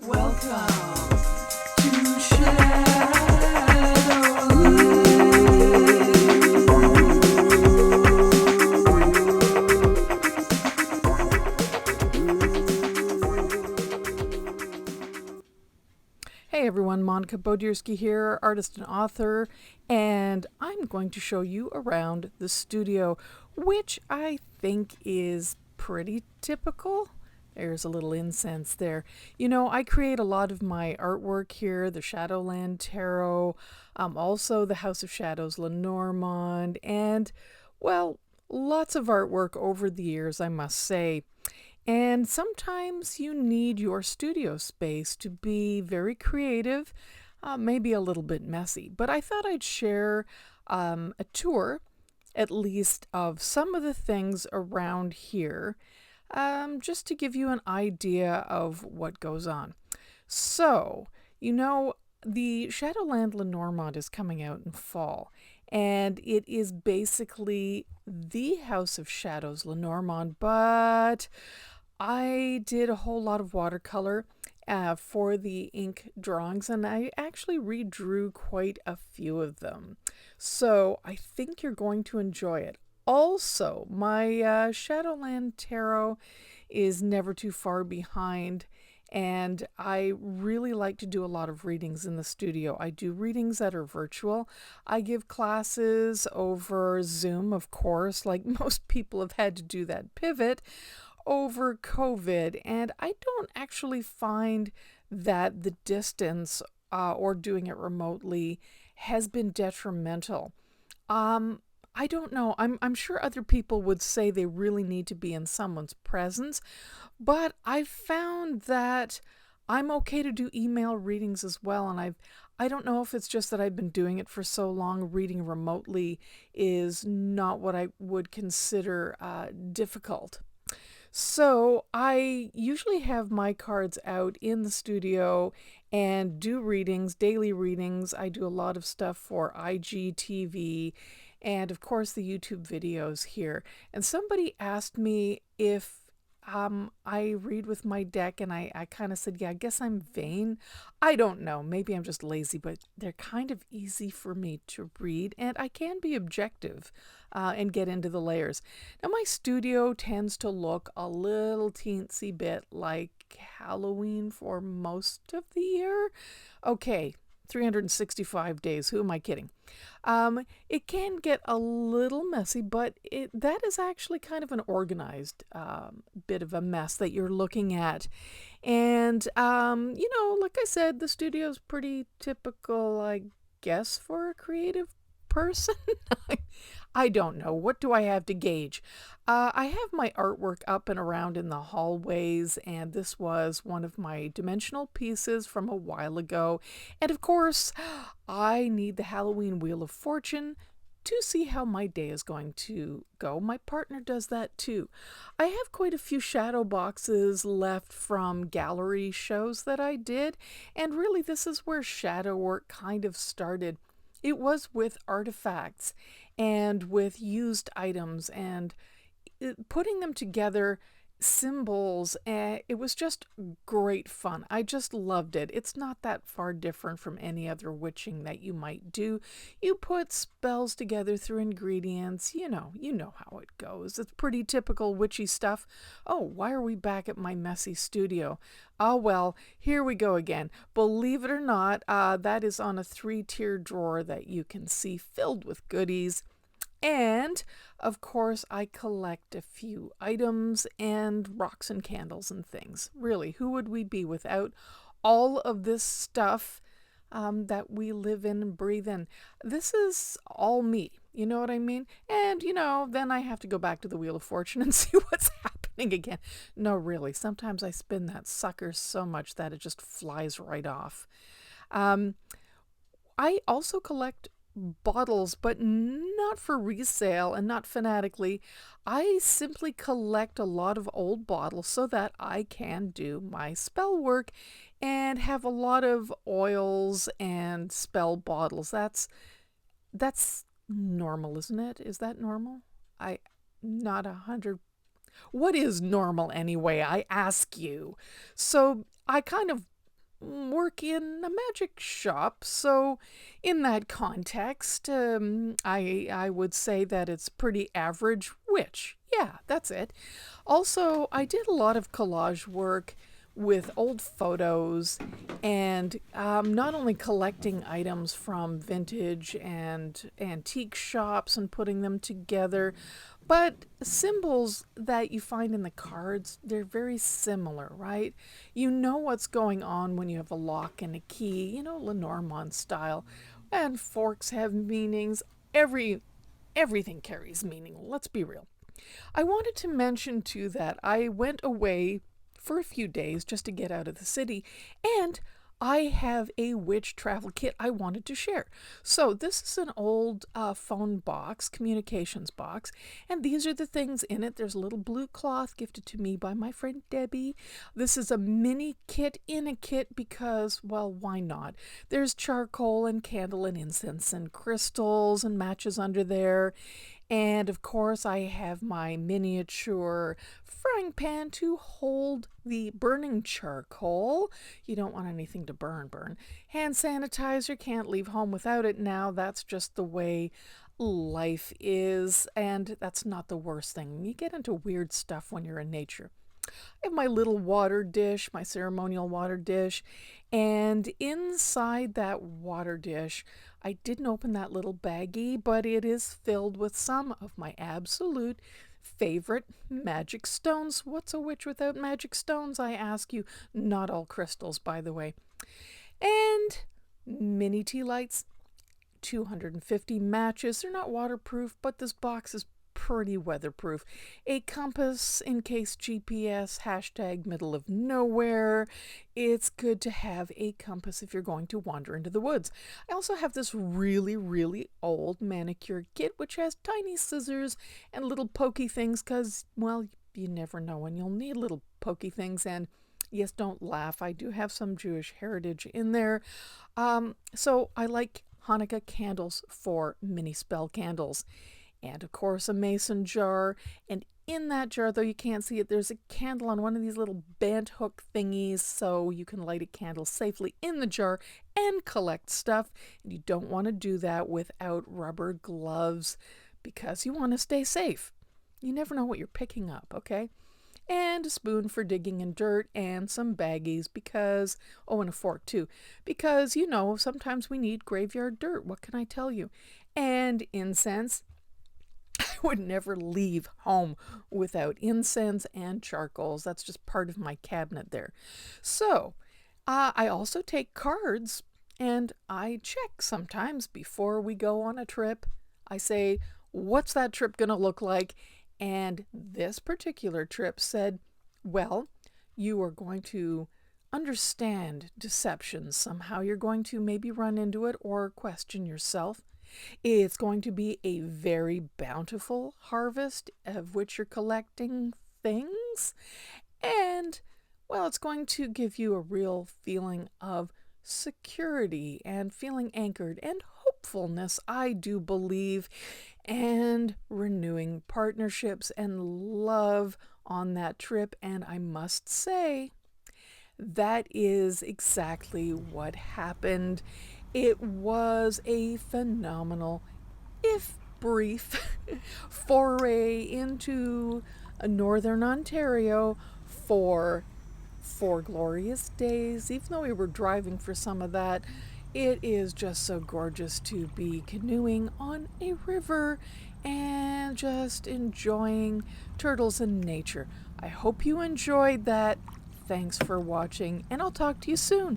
Welcome to Shadowland. Hey everyone, Monica Bodierski here, artist and author, and I'm going to show you around the studio, which I think is pretty typical. There's a little incense there. You know, I create a lot of my artwork here, the Shadowland Tarot, also the House of Shadows Lenormand, and, well, lots of artwork over the years, I must say. And sometimes you need your studio space to be very creative, maybe a little bit messy. But I thought I'd share a tour, at least, of some of the things around here, just to give you an idea of what goes on. So, you know, the Shadowland Lenormand is coming out in fall, and it is basically the House of Shadows Lenormand, but I did a whole lot of watercolor for the ink drawings, and I actually redrew quite a few of them. So I think you're going to enjoy it. Also, my Shadowland Tarot is never too far behind, and I really like to do a lot of readings in the studio. I do readings that are virtual. I give classes over Zoom, of course, like most people have had to do that pivot over COVID, and I don't actually find that the distance or doing it remotely has been detrimental. I don't know. I'm sure other people would say they really need to be in someone's presence, but I've found that I'm okay to do email readings as well, and I don't know if it's just that I've been doing it for so long. Reading remotely is not what I would consider difficult. So I usually have my cards out in the studio and do readings, daily readings. I do a lot of stuff for IGTV and, of course, the YouTube videos here. And somebody asked me if I read with my deck, and I kind of said, yeah, I guess I'm vain. I don't know. Maybe I'm just lazy, but they're kind of easy for me to read, and I can be objective and get into the layers. Now, my studio tends to look a little teensy bit like Halloween for most of the year. Okay, 365 days. Who am I kidding? It can get a little messy, but that is actually kind of an organized bit of a mess that you're looking at. And, you know, like I said, the studio's pretty typical, I guess, for a creative person. I don't know. What do I have to gauge? I have my artwork up and around in the hallways, and this was one of my dimensional pieces from a while ago. And of course, I need the Halloween Wheel of Fortune to see how my day is going to go. My partner does that too. I have quite a few shadow boxes left from gallery shows that I did, and really this is where shadow work kind of started. It was with artifacts and with used items and putting them together, symbols, and it was just great fun. I just loved it. It's not that far different from any other witching that you might do. You put spells together through ingredients. You know how it goes. It's pretty typical witchy stuff. Oh, why are we back at my messy studio? Oh, well, here we go again. Believe it or not, that is on a 3-tier drawer that you can see filled with goodies. And, of course, I collect a few items and rocks and candles and things. Really, who would we be without all of this stuff that we live in and breathe in? This is all me, you know what I mean? And, you know, then I have to go back to the Wheel of Fortune and see what's happening again. No, really, sometimes I spin that sucker so much that it just flies right off. I also collect bottles, but not for resale and not fanatically. I simply collect a lot of old bottles so that I can do my spell work and have a lot of oils and spell bottles. That's normal, isn't it? Is that normal? I not 100. What is normal anyway? I ask you. So I kind of work in a magic shop, so in that context, I would say that it's pretty average witch. Yeah, that's it. Also, I did a lot of collage work with old photos and not only collecting items from vintage and antique shops and putting them together, but symbols that you find in the cards, they're very similar, right? You know what's going on when you have a lock and a key, Lenormand style. And forks have meanings. Everything carries meaning, let's be real. I wanted to mention too that I went away for a few days just to get out of the city, and I have a witch travel kit I wanted to share. So this is an old phone box, communications box, and these are the things in it. There's a little blue cloth gifted to me by my friend Debbie. This is a mini kit in a kit because, well, why not? There's charcoal and candle and incense and crystals and matches under there. And of course, I have my miniature frying pan to hold the burning charcoal. You don't want anything to burn. Hand sanitizer, can't leave home without it now. That's just the way life is, and that's not the worst thing. You get into weird stuff when you're in nature. I have my little water dish, my ceremonial water dish, and inside that water dish, I didn't open that little baggie, but it is filled with some of my absolute favorite magic stones. What's a witch without magic stones, I ask you? Not all crystals, by the way. And mini tea lights, 250 matches. They're not waterproof, but this box is pretty weatherproof. A compass in case GPS, hashtag middle of nowhere. It's good to have a compass if you're going to wander into the woods. I also have this really, really old manicure kit, which has tiny scissors and little pokey things because, well, you never know when you'll need little pokey things. And yes, don't laugh, I do have some Jewish heritage in there. So I like Hanukkah candles for mini spell candles. And of course, a mason jar. And in that jar, though you can't see it, there's a candle on one of these little bent hook thingies so you can light a candle safely in the jar and collect stuff. And you don't want to do that without rubber gloves because you want to stay safe. You never know what you're picking up, okay? And a spoon for digging in dirt and some baggies because, oh, and a fork too, because, sometimes we need graveyard dirt. What can I tell you? And incense. I would never leave home without incense and charcoals. That's just part of my cabinet there. So I also take cards and I check sometimes before we go on a trip. I say, what's that trip going to look like? And this particular trip said, well, you are going to understand deception somehow. You're going to maybe run into it or question yourself. It's going to be a very bountiful harvest of which you're collecting things. And, well, it's going to give you a real feeling of security and feeling anchored and hopefulness, I do believe, and renewing partnerships and love on that trip. And I must say, that is exactly what happened. It was a phenomenal, if brief, foray into Northern Ontario for 4 glorious days. Even though we were driving for some of that, it is just so gorgeous to be canoeing on a river and just enjoying turtles and nature. I hope you enjoyed that. Thanks for watching, and I'll talk to you soon.